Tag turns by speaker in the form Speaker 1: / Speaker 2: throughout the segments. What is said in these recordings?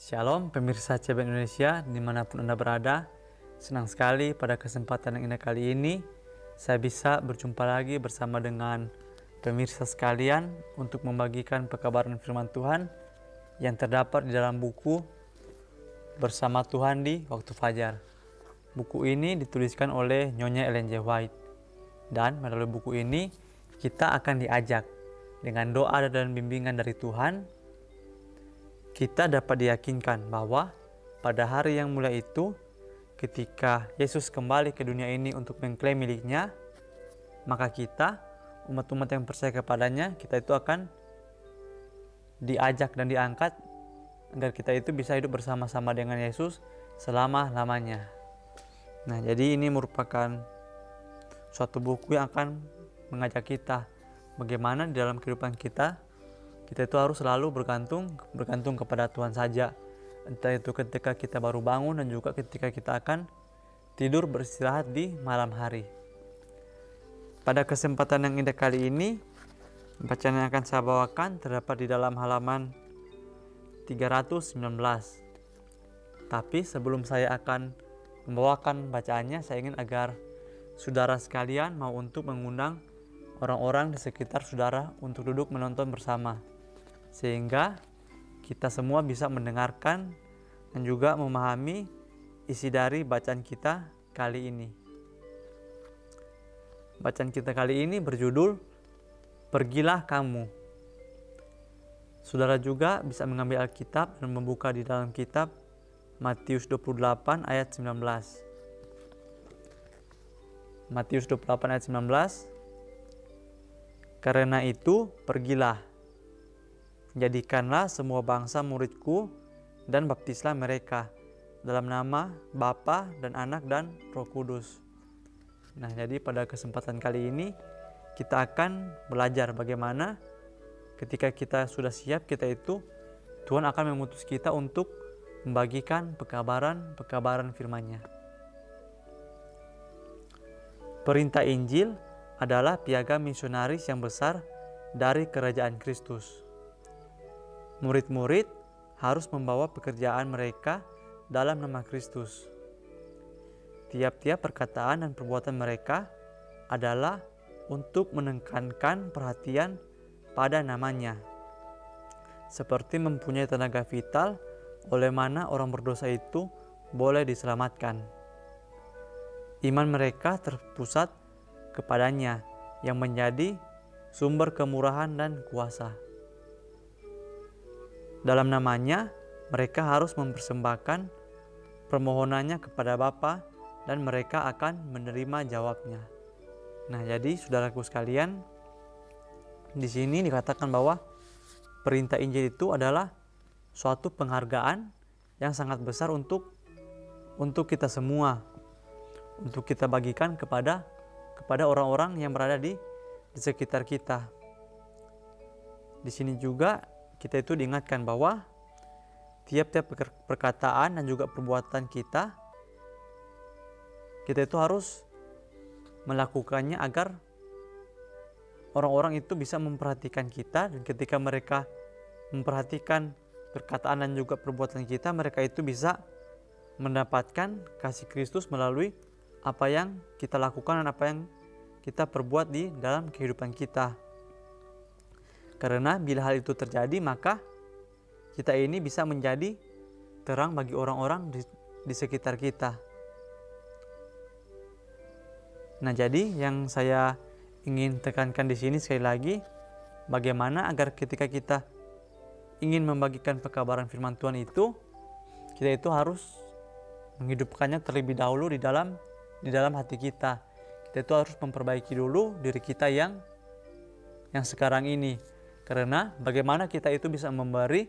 Speaker 1: Shalom pemirsa CB Indonesia dimanapun Anda berada. Senang sekali pada kesempatan yang indah kali ini saya bisa berjumpa lagi bersama dengan pemirsa sekalian untuk membagikan pekabaran firman Tuhan yang terdapat di dalam buku Bersama Tuhan di Waktu Fajar. Buku ini dituliskan oleh Nyonya Ellen G. White, dan melalui buku ini kita akan diajak dengan doa dan bimbingan dari Tuhan. Kita dapat diyakinkan bahwa pada hari yang mulia itu, ketika Yesus kembali ke dunia ini untuk mengklaim miliknya, maka kita, umat-umat yang percaya kepadanya, kita itu akan diajak dan diangkat agar kita itu bisa hidup bersama-sama dengan Yesus selama-lamanya. Nah, jadi ini merupakan suatu buku yang akan mengajak kita bagaimana di dalam kehidupan kita itu harus selalu bergantung kepada Tuhan saja. Entah itu ketika kita baru bangun dan juga ketika kita akan tidur beristirahat di malam hari. Pada kesempatan yang indah kali ini, bacaan yang akan saya bawakan terdapat di dalam halaman 319. Tapi sebelum saya akan membawakan bacaannya, saya ingin agar saudara sekalian mau untuk mengundang orang-orang di sekitar saudara untuk duduk menonton bersama, sehingga kita semua bisa mendengarkan dan juga memahami isi dari bacaan kita kali ini. Bacaan kita kali ini berjudul Pergilah Kamu. Saudara juga bisa mengambil Alkitab dan membuka di dalam kitab Matius 28 ayat 19. Matius 28 ayat 19. Karena itu pergilah, jadikanlah semua bangsa muridku dan baptislah mereka dalam nama Bapa dan Anak dan Roh Kudus. Nah, jadi pada kesempatan kali ini kita akan belajar bagaimana ketika kita sudah siap, Tuhan akan mengutus kita untuk membagikan pekabaran firman-Nya. Perintah Injil adalah piagam misionaris yang besar dari kerajaan Kristus. Murid-murid harus membawa pekerjaan mereka dalam nama Kristus. Tiap-tiap perkataan dan perbuatan mereka adalah untuk menekankan perhatian pada namanya, seperti mempunyai tenaga vital oleh mana orang berdosa itu boleh diselamatkan. Iman mereka terpusat kepadanya yang menjadi sumber kemurahan dan kuasa. Dalam namanya, mereka harus mempersembahkan permohonannya kepada Bapa dan mereka akan menerima jawabnya. Nah, jadi saudaraku sekalian, di sini dikatakan bahwa perintah Injil itu adalah suatu penghargaan yang sangat besar untuk kita semua, untuk kita bagikan kepada orang-orang yang berada di sekitar kita. Di sini juga kita itu diingatkan bahwa tiap-tiap perkataan dan juga perbuatan kita itu harus melakukannya agar orang-orang itu bisa memperhatikan kita, dan ketika mereka memperhatikan perkataan dan juga perbuatan kita, mereka itu bisa mendapatkan kasih Kristus melalui apa yang kita lakukan dan apa yang kita perbuat di dalam kehidupan kita. Karena bila hal itu terjadi, maka kita ini bisa menjadi terang bagi orang-orang di sekitar kita. Nah, jadi yang saya ingin tekankan di sini sekali lagi, bagaimana agar ketika kita ingin membagikan pekabaran firman Tuhan itu, kita itu harus menghidupkannya terlebih dahulu di dalam hati kita. Kita itu harus memperbaiki dulu diri kita yang sekarang ini. Karena bagaimana kita itu bisa memberi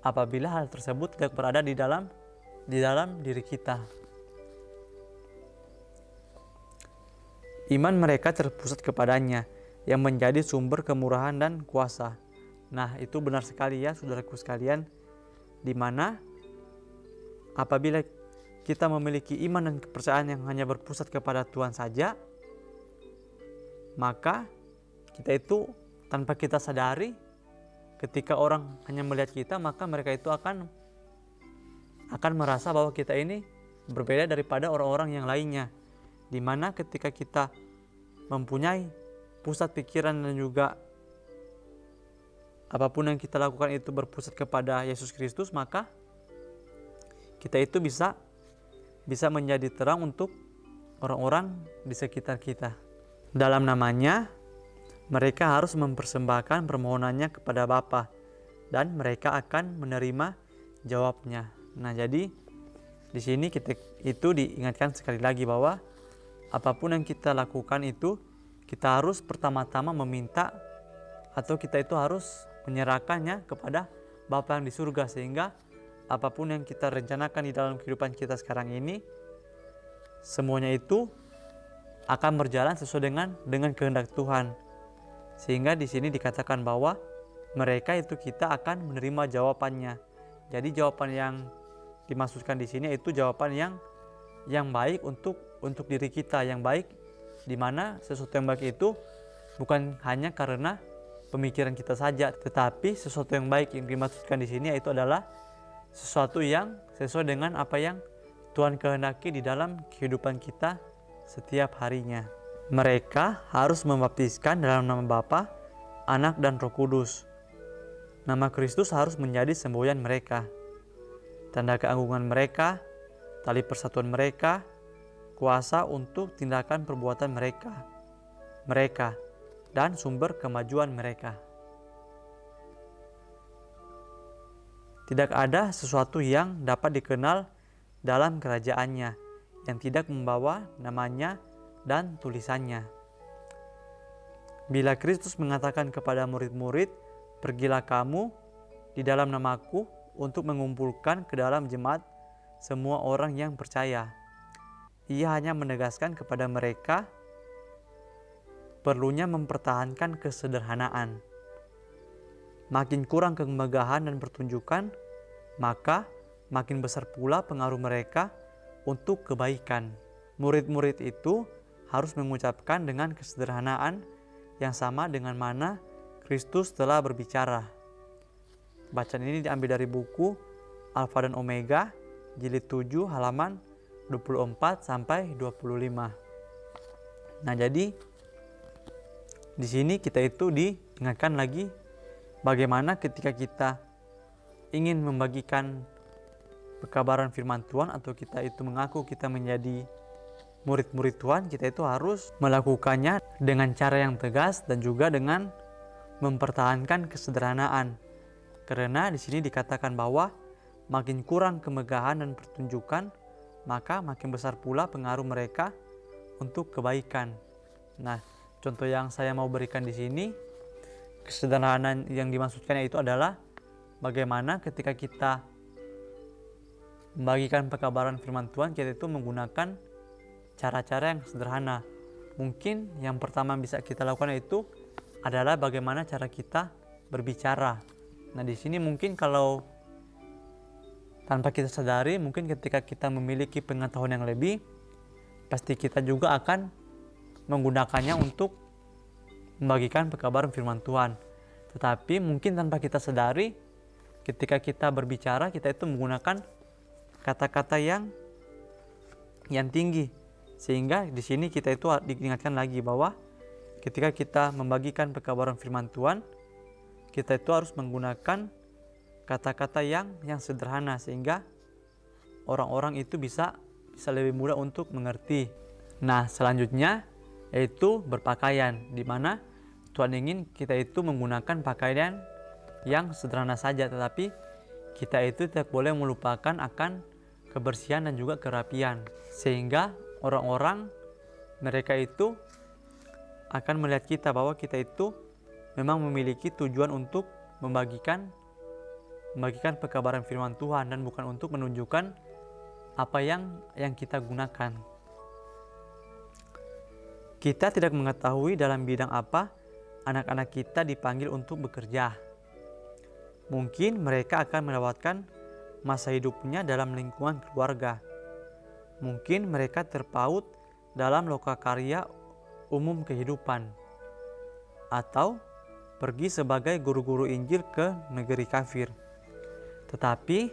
Speaker 1: apabila hal tersebut tidak berada di dalam diri kita. Iman mereka terpusat kepadanya yang menjadi sumber kemurahan dan kuasa. Nah, itu benar sekali ya saudaraku sekalian, di mana apabila kita memiliki iman dan kepercayaan yang hanya berpusat kepada Tuhan saja, maka kita itu tanpa kita sadari, ketika orang hanya melihat kita, maka mereka itu akan akan merasa bahwa kita ini berbeda daripada orang-orang yang lainnya. Dimana ketika kita mempunyai pusat pikiran dan juga apapun yang kita lakukan itu berpusat kepada Yesus Kristus, maka kita itu bisa menjadi terang untuk orang-orang di sekitar kita. Dalam namanya, mereka harus mempersembahkan permohonannya kepada Bapa dan mereka akan menerima jawabnya. Nah, jadi di sini kita itu diingatkan sekali lagi bahwa apapun yang kita lakukan itu kita harus pertama-tama meminta atau kita itu harus menyerahkannya kepada Bapa yang di surga, sehingga apapun yang kita rencanakan di dalam kehidupan kita sekarang ini semuanya itu akan berjalan sesuai dengan kehendak Tuhan. Sehingga di sini dikatakan bahwa mereka itu kita akan menerima jawabannya. Jadi jawaban yang dimaksudkan di sini itu jawaban yang baik untuk diri kita, yang baik di mana sesuatu yang baik itu bukan hanya karena pemikiran kita saja, tetapi sesuatu yang baik yang dimaksudkan di sini itu adalah sesuatu yang sesuai dengan apa yang Tuhan kehendaki di dalam kehidupan kita setiap harinya. Mereka harus membaptiskan dalam nama Bapa, Anak, dan Roh Kudus. Nama Kristus harus menjadi semboyan mereka, tanda keagungan mereka, tali persatuan mereka, kuasa untuk tindakan perbuatan mereka, dan sumber kemajuan mereka. Tidak ada sesuatu yang dapat dikenal dalam kerajaannya yang tidak membawa namanya dan tulisannya. Bila Kristus mengatakan kepada murid-murid, "Pergilah kamu di dalam namaku untuk mengumpulkan ke dalam jemaat semua orang yang percaya," Ia hanya menegaskan kepada mereka perlunya mempertahankan kesederhanaan. Makin kurang kemegahan dan pertunjukan, maka makin besar pula pengaruh mereka untuk kebaikan. Murid-murid itu harus mengucapkan dengan kesederhanaan yang sama dengan mana Kristus telah berbicara. Bacaan ini diambil dari buku Alfa dan Omega, jilid 7 halaman 24 sampai 25. Nah, jadi di sini kita itu diingatkan lagi bagaimana ketika kita ingin membagikan pekabaran firman Tuhan atau kita itu mengaku kita menjadi murid-murid Tuhan, kita itu harus melakukannya dengan cara yang tegas dan juga dengan mempertahankan kesederhanaan. Karena di sini dikatakan bahwa makin kurang kemegahan dan pertunjukan, maka makin besar pula pengaruh mereka untuk kebaikan. Nah, contoh yang saya mau berikan di sini, kesederhanaan yang dimaksudkan itu adalah bagaimana ketika kita membagikan pekabaran firman Tuhan, kita itu menggunakan cara-cara yang sederhana. Mungkin yang pertama bisa kita lakukan itu adalah bagaimana cara kita berbicara. Nah, di sini mungkin kalau tanpa kita sadari, mungkin ketika kita memiliki pengetahuan yang lebih, pasti kita juga akan menggunakannya untuk membagikan pekabaran firman Tuhan. Tetapi mungkin tanpa kita sadari, ketika kita berbicara, kita itu menggunakan kata-kata yang tinggi, sehingga di sini kita itu diingatkan lagi bahwa ketika kita membagikan pekabaran firman Tuhan, kita itu harus menggunakan kata-kata yang sederhana sehingga orang-orang itu bisa lebih mudah untuk mengerti. Nah, selanjutnya yaitu berpakaian, di mana Tuhan ingin kita itu menggunakan pakaian yang sederhana saja, tetapi kita itu tidak boleh melupakan akan kebersihan dan juga kerapian, sehingga orang-orang mereka itu akan melihat kita bahwa kita itu memang memiliki tujuan untuk membagikan pekabaran firman Tuhan dan bukan untuk menunjukkan apa yang kita gunakan. Kita tidak mengetahui dalam bidang apa anak-anak kita dipanggil untuk bekerja. Mungkin mereka akan melewatkan masa hidupnya dalam lingkungan keluarga. Mungkin mereka terpaut dalam lokakarya umum kehidupan, atau pergi sebagai guru-guru Injil ke negeri kafir. Tetapi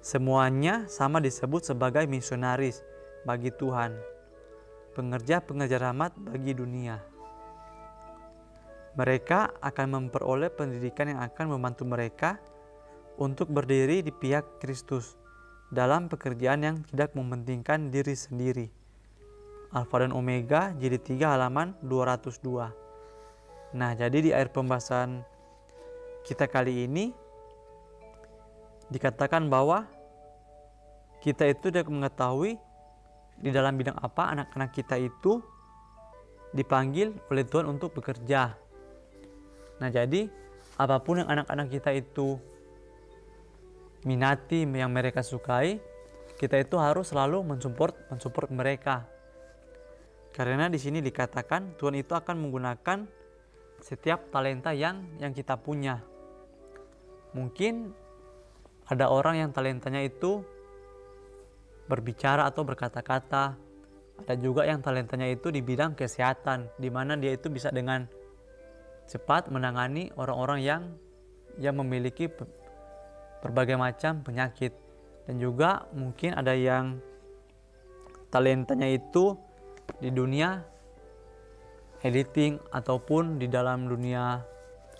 Speaker 1: Semuanya sama disebut sebagai misionaris bagi Tuhan, pengerja-pengerja rahmat bagi dunia. Mereka akan memperoleh pendidikan yang akan membantu mereka untuk berdiri di pihak Kristus dalam pekerjaan yang tidak mementingkan diri sendiri. Alfa dan Omega, jilid 3 halaman 202. Nah, jadi di akhir pembahasan kita kali ini dikatakan bahwa kita itu tidak mengetahui di dalam bidang apa anak-anak kita itu dipanggil oleh Tuhan untuk bekerja. Nah, jadi apapun yang anak-anak kita itu minati, yang mereka sukai, kita itu harus selalu mensupport mereka. Karena di sini dikatakan Tuhan itu akan menggunakan setiap talenta yang kita punya. Mungkin ada orang yang talentanya itu berbicara atau berkata-kata. Ada juga yang talentanya itu di bidang kesehatan, di mana dia itu bisa dengan cepat menangani orang-orang yang memiliki berbagai macam penyakit. Dan juga mungkin ada yang talentanya itu di dunia editing ataupun di dalam dunia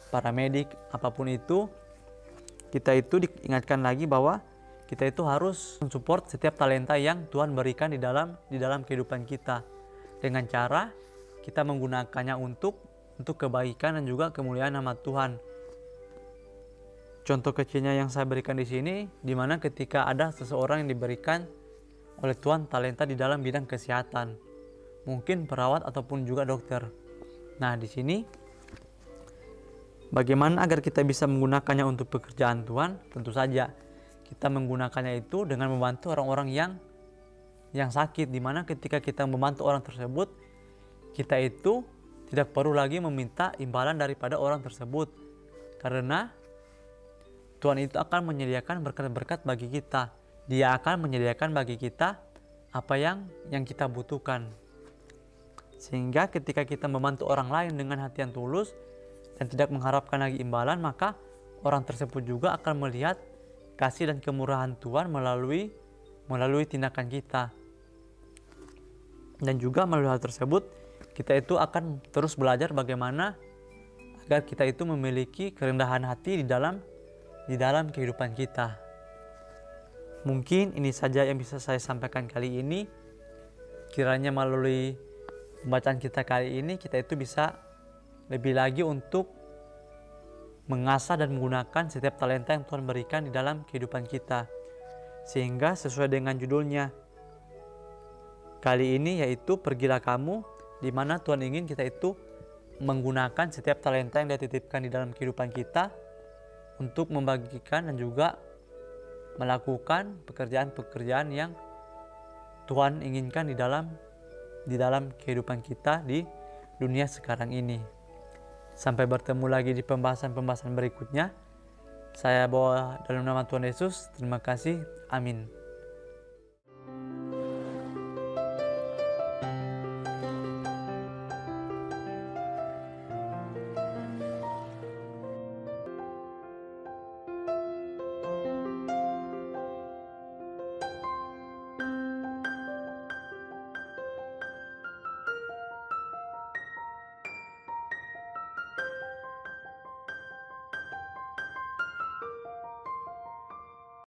Speaker 1: paramedik. Apapun itu, kita itu diingatkan lagi bahwa kita itu harus mensupport setiap talenta yang Tuhan berikan di dalam kehidupan kita, dengan cara kita menggunakannya untuk kebaikan dan juga kemuliaan nama Tuhan. Contoh kecilnya yang saya berikan di sini, di mana ketika ada seseorang yang diberikan oleh Tuhan talenta di dalam bidang kesehatan, mungkin perawat ataupun juga dokter. Nah, di sini bagaimana agar kita bisa menggunakannya untuk pekerjaan Tuhan? Tentu saja kita menggunakannya itu dengan membantu orang-orang yang sakit, di mana ketika kita membantu orang tersebut, kita itu tidak perlu lagi meminta imbalan daripada orang tersebut, karena Tuhan itu akan menyediakan berkat-berkat bagi kita. Dia akan menyediakan bagi kita apa yang kita butuhkan. Sehingga ketika kita membantu orang lain dengan hati yang tulus dan tidak mengharapkan lagi imbalan, maka orang tersebut juga akan melihat kasih dan kemurahan Tuhan melalui tindakan kita. Dan juga melalui hal tersebut, kita itu akan terus belajar bagaimana agar kita itu memiliki kerendahan hati di dalam kehidupan kita. Mungkin ini saja yang bisa saya sampaikan kali ini. Kiranya melalui pembacaan kita kali ini, kita itu bisa lebih lagi untuk mengasah dan menggunakan setiap talenta yang Tuhan berikan di dalam kehidupan kita. Sehingga sesuai dengan judulnya kali ini, yaitu pergilah kamu, di mana Tuhan ingin kita itu menggunakan setiap talenta yang Dia titipkan di dalam kehidupan kita untuk membagikan dan juga melakukan pekerjaan-pekerjaan yang Tuhan inginkan di dalam kehidupan kita di dunia sekarang ini. Sampai bertemu lagi di pembahasan-pembahasan berikutnya. Saya bawa dalam nama Tuhan Yesus. Terima kasih. Amin.